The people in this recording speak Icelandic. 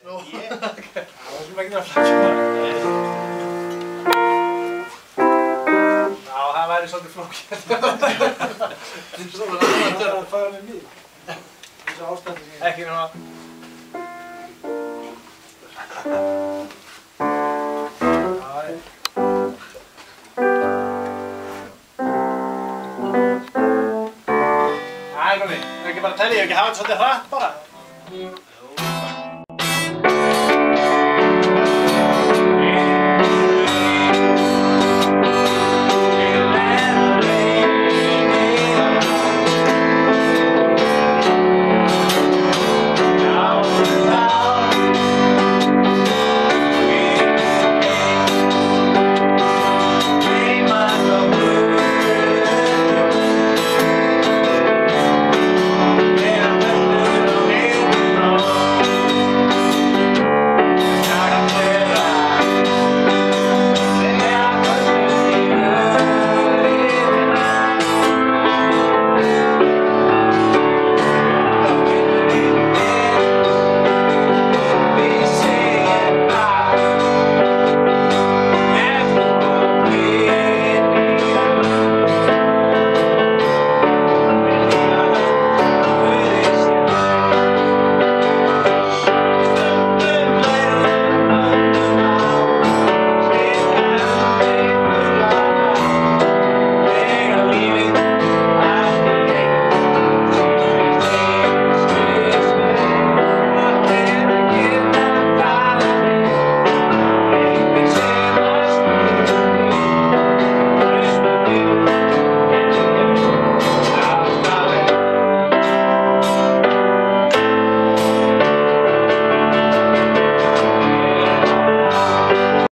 Það sem ekki að flækja Já, það væri svolítið flókið. Svona það að fara með mig. Þessu ástandi sem ég... Ekki núna. Æ, komi. Ekki bara telja, ekki hafa þetta svolítið hratt bara.